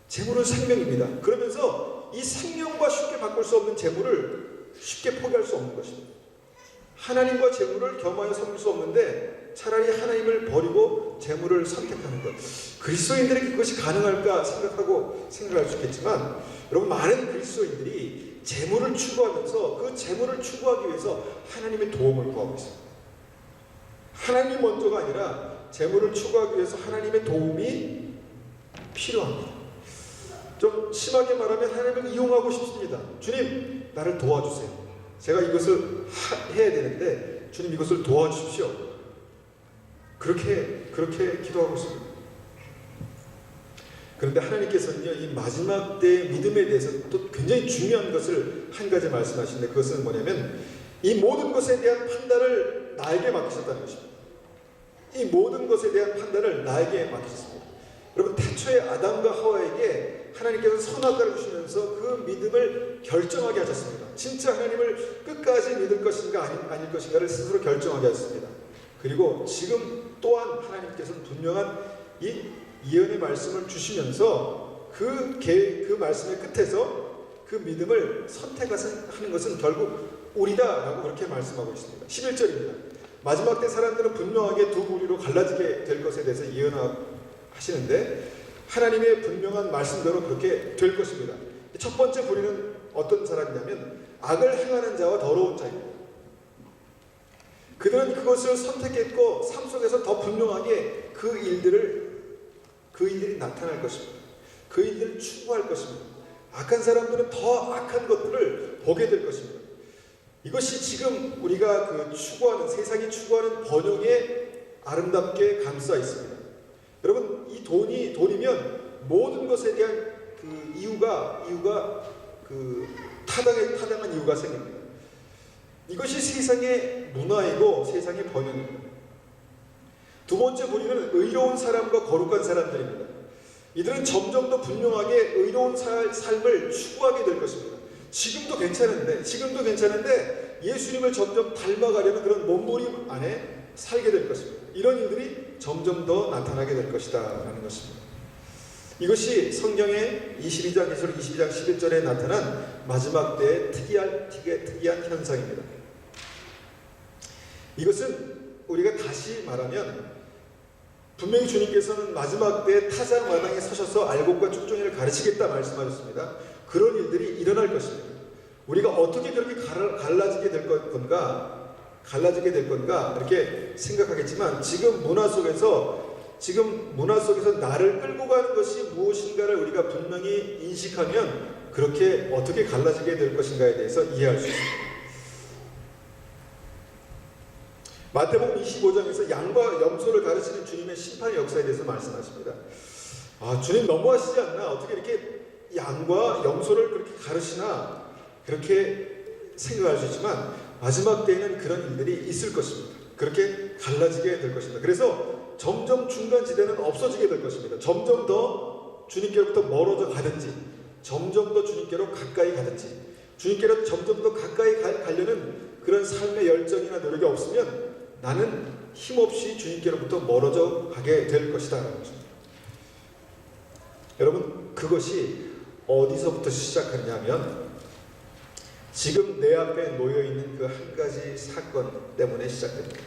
A: 재물은 생명입니다. 그러면서 이 생명과 쉽게 바꿀 수 없는 재물을 쉽게 포기할 수 없는 것입니다. 하나님과 재물을 겸하여 섬길 수 없는데 차라리 하나님을 버리고 재물을 선택하는 것. 그리스도인들에게 그것이 가능할까 생각할 수 있겠지만, 여러분, 많은 그리스도인들이 재물을 추구하면서 그 재물을 추구하기 위해서 하나님의 도움을 구하고 있습니다. 하나님이 먼저가 아니라 재물을 추구하기 위해서 하나님의 도움이 필요합니다. 좀 심하게 말하면 하나님을 이용하고 싶습니다. 주님, 나를 도와주세요. 제가 이것을 해야 되는데 주님 이것을 도와주십시오. 그렇게 기도하고 있습니다. 그런데 하나님께서는요, 이 마지막 때의 믿음에 대해서 또 굉장히 중요한 것을 한 가지 말씀하시는데, 그것은 뭐냐면 이 모든 것에 대한 판단을 나에게 맡기셨다는 것입니다. 이 모든 것에 대한 판단을 나에게 맡기셨습니다. 여러분, 태초에 아담과 하와에게 하나님께서 선악과를 주시면서 그 믿음을 결정하게 하셨습니다. 진짜 하나님을 끝까지 믿을 것인가 아닐 것인가를 스스로 결정하게 하셨습니다. 그리고 지금 또한 하나님께서는 분명한 이 예언의 말씀을 주시면서 그 말씀의 끝에서 그 믿음을 선택하는 것은 결국 우리다라고 그렇게 말씀하고 있습니다. 11절입니다. 마지막 때 사람들은 분명하게 두 부류로 갈라지게 될 것에 대해서 예언하시는데, 하나님의 분명한 말씀대로 그렇게 될 것입니다. 첫 번째 부류는 어떤 사람이냐면 악을 행하는 자와 더러운 자입니다. 그들은 그것을 선택했고 삶 속에서 더 분명하게 그 일들이 나타날 것입니다. 그 일들을 추구할 것입니다. 악한 사람들은 더 악한 것들을 보게 될 것입니다. 이것이 지금 우리가 세상이 추구하는 번영에 아름답게 감싸 있습니다. 여러분, 이 돈이면 모든 것에 대한 이유가 타당한 이유가 생깁니다. 이것이 세상의 문화이고 세상의 번영입니다. 두 번째 부류는 의로운 사람과 거룩한 사람들입니다. 이들은 점점 더 분명하게 의로운 삶을 추구하게 될 것입니다. 지금도 괜찮은데 예수님을 점점 닮아가려는 그런 몸부림 안에 살게 될 것입니다. 이런 일들이 점점 더 나타나게 될 것이다 라는 것입니다. 이것이 성경의 22장 22장 11절에 나타난 마지막 때의 특이한 현상입니다. 이것은 우리가 다시 말하면 분명히 주님께서는 마지막 때 타작마당에 서셔서 알곡과 쭉종이를 가르치겠다 말씀하셨습니다. 그런 일들이 일어날 것입니다. 우리가 어떻게 그렇게 갈라지게 될 건가 이렇게 생각하겠지만, 지금 문화 속에서 나를 끌고 가는 것이 무엇인가를 우리가 분명히 인식하면 그렇게 어떻게 갈라지게 될 것인가에 대해서 이해할 수 있습니다. 마태복음 25장에서 양과 염소를 가르치는 주님의 심판의 역사에 대해서 말씀하십니다. 주님 너무하시지 않나? 어떻게 이렇게 양과 염소를 그렇게 가르치나? 그렇게 생각할 수 있지만 마지막 때에는 그런 일들이 있을 것입니다. 그렇게 갈라지게 될 것입니다. 그래서 점점 중간지대는 없어지게 될 것입니다. 점점 더 주님께로부터 멀어져 가든지, 점점 더 주님께로 가까이 가든지, 주님께로 점점 더 가까이 가려는 그런 삶의 열정이나 노력이 없으면 나는 힘없이 주님께로부터 멀어져 가게 될 것이다 라는 것입니다. 여러분, 그것이 어디서부터 시작하냐면 지금 내 앞에 놓여있는 그 한 가지 사건 때문에 시작됩니다.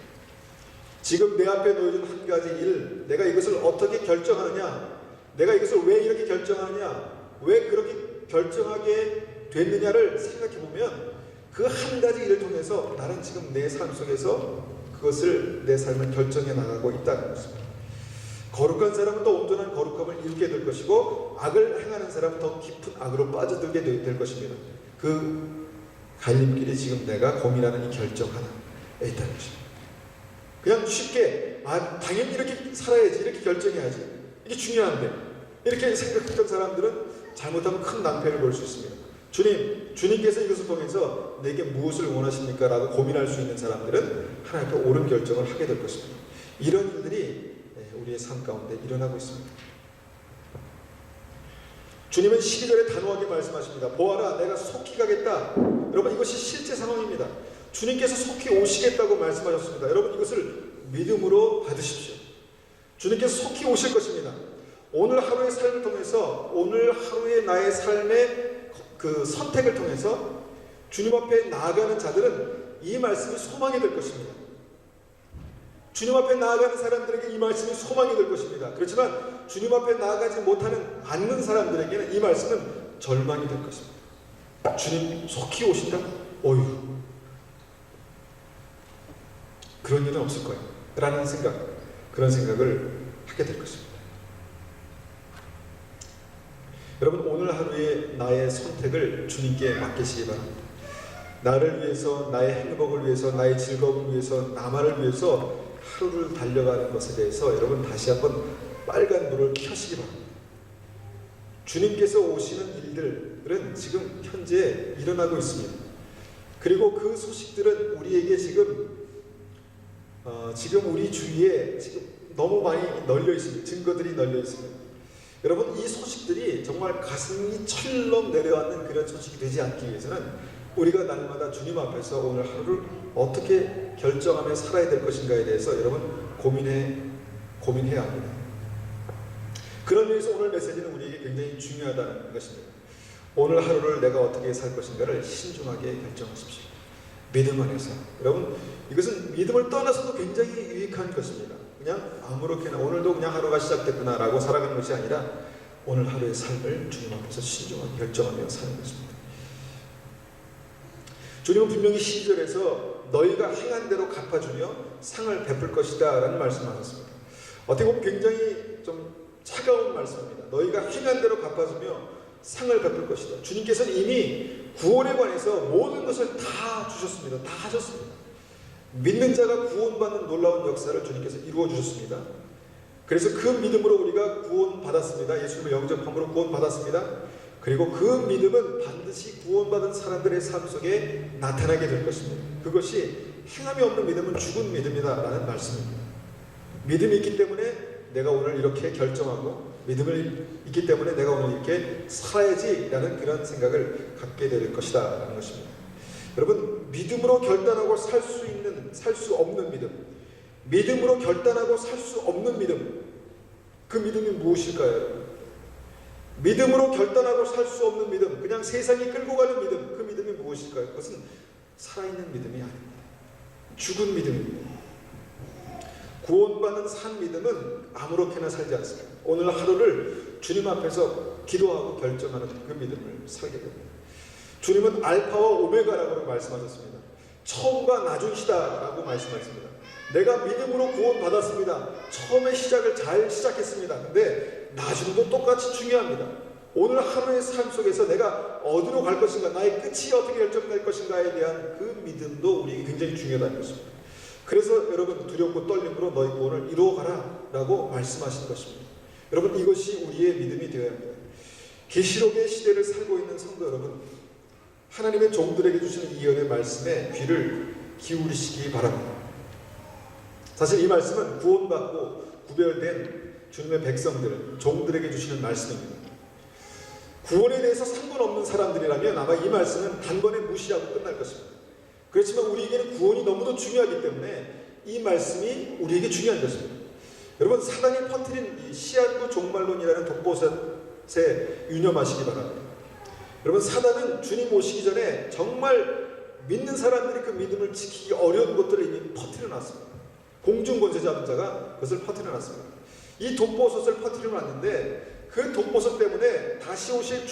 A: 지금 내 앞에 놓여진 한 가지 일, 내가 이것을 어떻게 결정하느냐, 내가 이것을 왜 이렇게 결정하느냐, 왜 그렇게 결정하게 됐느냐를 생각해보면 그 한 가지 일을 통해서 나는 지금 내 삶 속에서 그것을 내 삶을 결정해 나가고 있다는 것입니다. 거룩한 사람은 더 온전한 거룩함을 이루게 될 것이고, 악을 행하는 사람은 더 깊은 악으로 빠져들게 될 것입니다. 그 갈림길이 지금 내가 고민하는 이 결정 하나에 있다는 것입니다. 그냥 쉽게 당연히 이렇게 살아야지, 이렇게 결정해야지, 이게 중요한데 이렇게 생각했던 사람들은 잘못하면 큰 낭패를 볼 수 있습니다. 주님께서 이것을 통해서 내게 무엇을 원하십니까? 라고 고민할 수 있는 사람들은 하나님 앞에 옳은 결정을 하게 될 것입니다. 이런 일들이 우리의 삶 가운데 일어나고 있습니다. 주님은 12절에 단호하게 말씀하십니다. 보아라, 내가 속히 가겠다. 여러분, 이것이 실제 상황입니다. 주님께서 속히 오시겠다고 말씀하셨습니다. 여러분, 이것을 믿음으로 받으십시오. 주님께서 속히 오실 것입니다. 오늘 하루의 삶을 통해서, 오늘 하루의 나의 삶의 그 선택을 통해서 주님 앞에 나아가는 자들은 이 말씀이 소망이 될 것입니다. 주님 앞에 나아가는 사람들에게 이 말씀이 소망이 될 것입니다. 그렇지만 주님 앞에 나아가지 못하는 않는 사람들에게는 이 말씀은 절망이 될 것입니다. 주님 속히 오신다? 어휴, 그런 일은 없을 거야 라는 생각, 그런 생각을 하게 될 것입니다. 여러분, 오늘 하루의 나의 선택을 주님께 맡기시기 바랍니다. 나를 위해서, 나의 행복을 위해서, 나의 즐거움을 위해서, 나만을 위해서 하루를 달려가는 것에 대해서 여러분 다시 한번 빨간 불을 켜시기 바랍니다. 주님께서 오시는 일들은 지금 현재 일어나고 있습니다. 그리고 그 소식들은 우리에게 지금 우리 주위에 지금 너무 많이 널려 있습니다. 증거들이 널려 있습니다. 여러분, 이 소식들이 정말 가슴이 철렁 내려앉는 그런 소식이 되지 않기 위해서는 우리가 날마다 주님 앞에서 오늘 하루를 어떻게 결정하며 살아야 될 것인가에 대해서 여러분 고민해야 합니다. 그런 의미에서 오늘 메시지는 우리에게 굉장히 중요하다는 것입니다. 오늘 하루를 내가 어떻게 살 것인가를 신중하게 결정하십시오. 믿음 안에서. 여러분, 이것은 믿음을 떠나서도 굉장히 유익한 것입니다. 그냥 아무렇게나 오늘도 그냥 하루가 시작됐구나 라고 살아가는 것이 아니라 오늘 하루의 삶을 주님 앞에서 신중하게 결정하며 사는 것입니다. 주님은 분명히 12절에서 너희가 행한 대로 갚아주며 상을 베풀 것이다 라는 말씀하셨습니다. 어떻게 보면 굉장히 좀 차가운 말씀입니다. 너희가 행한 대로 갚아주며 상을 베풀 것이다. 주님께서는 이미 구원에 관해서 모든 것을 다 주셨습니다. 다 하셨습니다. 믿는 자가 구원받는 놀라운 역사를 주님께서 이루어 주셨습니다. 그래서 그 믿음으로 우리가 구원받았습니다. 예수님을 영접함으로 구원받았습니다. 그리고 그 믿음은 반드시 구원받은 사람들의 삶 속에 나타나게 될 것입니다. 그것이 행함이 없는 믿음은 죽은 믿음이다 라는 말씀입니다. 믿음이 있기 때문에 내가 오늘 이렇게 결정하고 믿음을 있기 때문에 내가 오늘 이렇게 살아야지 라는 그런 생각을 갖게 될 것이다 라는 것입니다. 여러분, 믿음으로 결단하고 살 수 없는 믿음, 믿음으로 결단하고 살 수 없는 믿음, 그 믿음이 무엇일까요? 믿음으로 결단하고 살 수 없는 믿음, 그냥 세상이 끌고 가는 믿음, 그 믿음이 무엇일까요? 그것은 살아있는 믿음이 아닙니다. 죽은 믿음입니다. 구원받는 산 믿음은 아무렇게나 살지 않습니다. 오늘 하루를 주님 앞에서 기도하고 결정하는 그 믿음을 살게 됩니다. 주님은 알파와 오메가라고 말씀하셨습니다. 처음과 나중이시다라고 말씀하셨습니다. 내가 믿음으로 구원받았습니다. 처음에 시작을 잘 시작했습니다. 근데 나중도 똑같이 중요합니다. 오늘 하루의 삶 속에서 내가 어디로 갈 것인가, 나의 끝이 어떻게 결정될 것인가에 대한 그 믿음도 우리에게 굉장히 중요하다는 것입니다. 그래서 여러분, 두렵고 떨림으로 너희 구원을 이루어가라 라고 말씀하신 것입니다. 여러분, 이것이 우리의 믿음이 되어야 합니다. 계시록의 시대를 살고 있는 성도 여러분, 하나님의 종들에게 주시는 이언의 말씀에 귀를 기울이시기 바랍니다. 사실 이 말씀은 구원받고 구별된 주님의 백성들, 종들에게 주시는 말씀입니다. 구원에 대해서 상관없는 사람들이라면 아마 이 말씀은 단번에 무시하고 끝날 것입니다. 그렇지만 우리에게는 구원이 너무도 중요하기 때문에 이 말씀이 우리에게 중요한 것입니다. 여러분, 사단이 퍼뜨린 이 시한부 종말론이라는 독보셋에 유념하시기 바랍니다. 여러분, 사단은 주님 오시기 전에 정말 믿는 사람들이 그 믿음을 지키기 어려운 것들을 이미 퍼뜨려 놨습니다. 공중권세 잡은 자가 그것을 퍼뜨려 놨습니다. 이 독보섯을 퍼뜨려 놨는데 그 독보섯 때문에 다시 오실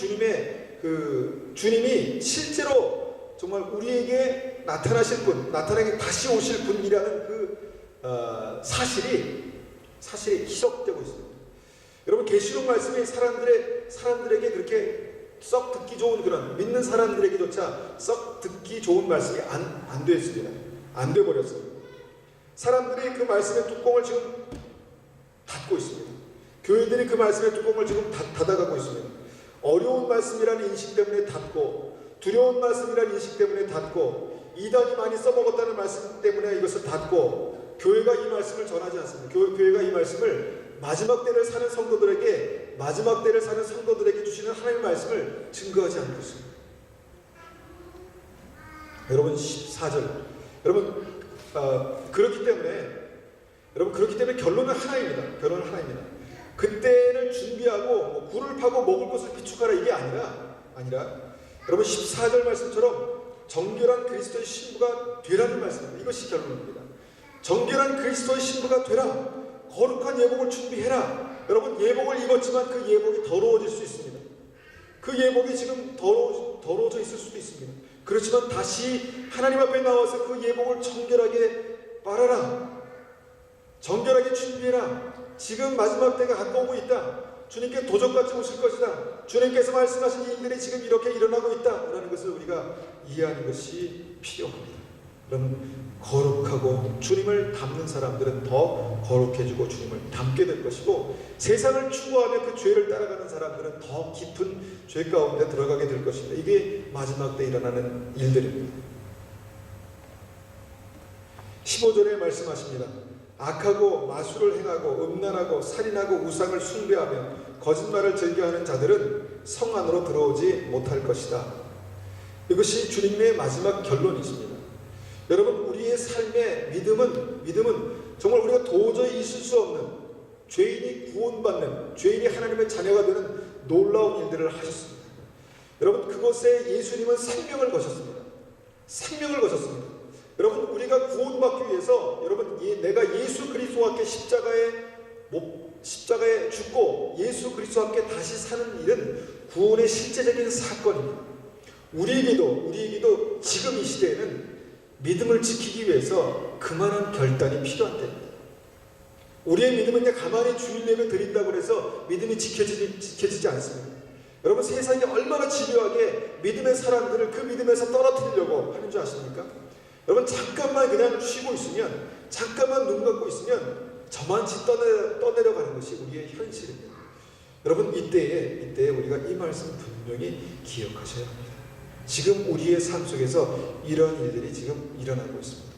A: 주님이 실제로 정말 우리에게 나타나실 분, 나타나게 다시 오실 분이라는 사실이 희석되고 있습니다. 여러분, 계시록 말씀이 사람들에게 그렇게 썩 듣기 좋은, 그런 믿는 사람들에게조차 썩 듣기 좋은 말씀이 안 됐습니다. 안 돼버렸습니다. 사람들이 그 말씀의 뚜껑을 지금 닫고 있습니다. 교회들이 그 말씀의 뚜껑을 지금 닫아가고 있습니다. 어려운 말씀이라는 인식 때문에 닫고, 두려운 말씀이라는 인식 때문에 닫고, 이단이 많이 써먹었다는 말씀 때문에 이것을 닫고, 교회가 이 말씀을 전하지 않습니다. 교회가 이 말씀을 마지막 때를 사는 성도들에게 주시는 하나님의 말씀을 증거하지 않고 있습니다. 여러분, 14절. 여러분, 그렇기 때문에 결론은 하나입니다. 결론은 하나입니다. 그때를 준비하고 굴을 파고 먹을 것을 비축하라, 이게 아니라 여러분, 14절 말씀처럼 정결한 그리스도의 신부가 되라는 말씀입니다. 이것이 결론입니다. 정결한 그리스도의 신부가 되라. 거룩한 예복을 준비해라. 여러분, 예복을 입었지만 그 예복이 더러워질 수 있습니다. 그 예복이 지금 더러워져 있을 수도 있습니다. 그렇지만 다시 하나님 앞에 나와서 그 예복을 정결하게 빨아라. 정결하게 준비해라. 지금 마지막 때가 가까우고 있다. 주님께 도적같이 오실 것이다. 주님께서 말씀하신 일들이 지금 이렇게 일어나고 있다. 라는 것을 우리가 이해하는 것이 필요합니다. 그럼 거룩하고 주님을 닮는 사람들은 더 거룩해지고 주님을 닮게 될 것이고, 세상을 추구하며 그 죄를 따라가는 사람들은 더 깊은 죄 가운데 들어가게 될 것입니다. 이게 마지막 때 일어나는 일들입니다. 15절에 말씀하십니다. 악하고 마술을 행하고 음란하고 살인하고 우상을 숭배하며 거짓말을 즐겨하는 자들은 성 안으로 들어오지 못할 것이다. 이것이 주님의 마지막 결론이십니다. 여러분, 우리의 삶의 믿음은 정말 우리가 도저히 있을 수 없는, 죄인이 구원받는, 죄인이 하나님의 자녀가 되는 놀라운 일들을 하셨습니다. 여러분, 그것에 예수님은 생명을 거셨습니다. 생명을 거셨습니다. 여러분, 우리가 구원받기 위해서, 여러분, 내가 예수 그리스도와 함께 십자가에 죽고 예수 그리스도와 함께 다시 사는 일은 구원의 실제적인 사건입니다. 우리에게도 지금 이 시대에는 믿음을 지키기 위해서 그만한 결단이 필요한 때입니다. 우리의 믿음은 그냥 가만히 주일 예배 드린다고 해서 믿음이 지켜지지 않습니다. 여러분, 세상이 얼마나 집요하게 믿음의 사람들을 그 믿음에서 떨어뜨리려고 하는 줄 아십니까? 여러분, 잠깐만 그냥 쉬고 있으면, 잠깐만 눈 감고 있으면 저만치 떠내려가는 것이 우리의 현실입니다. 여러분, 이때에 우리가 이 말씀 분명히 기억하셔야 합니다. 지금 우리의 삶 속에서 이런 일들이 지금 일어나고 있습니다.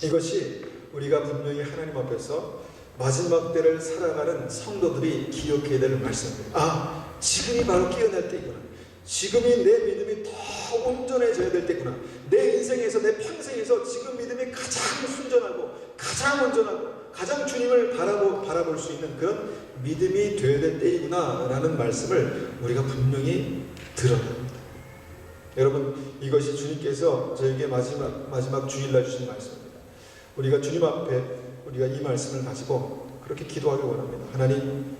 A: 이것이 우리가 분명히 하나님 앞에서 마지막 때를 살아가는 성도들이 기억해야 될 말씀입니다. 지금이 바로 깨어날 때이구나. 지금이 내 믿음이 더 온전해져야 될 때구나. 내 인생에서, 내 평생에서 지금 믿음이 가장 순전하고 가장 온전하고 가장 주님을 바라볼 수 있는 그런 믿음이 되어야 될 때이구나 라는 말씀을 우리가 분명히 들어야 합니다. 여러분, 이것이 주님께서 저에게 마지막 주일날 주신 말씀입니다. 우리가 주님 앞에 우리가 이 말씀을 가지고 그렇게 기도하기 원합니다. 하나님,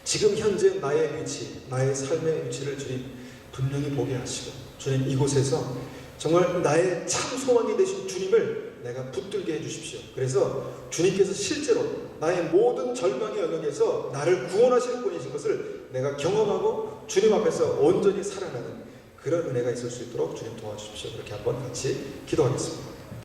A: 지금 현재 나의 위치, 나의 삶의 위치를 주님 분명히 보게 하시고, 주님, 이곳에서 정말 나의 참 소망이 되신 주님을 내가 붙들게 해주십시오. 그래서 주님께서 실제로 나의 모든 절망의 영역에서 나를 구원하실 분이신 것을 내가 경험하고 주님 앞에서 온전히 살아나는 그런 은혜가 있을 수 있도록 주님 도와주십시오. 그렇게 한번 같이 기도하겠습니다.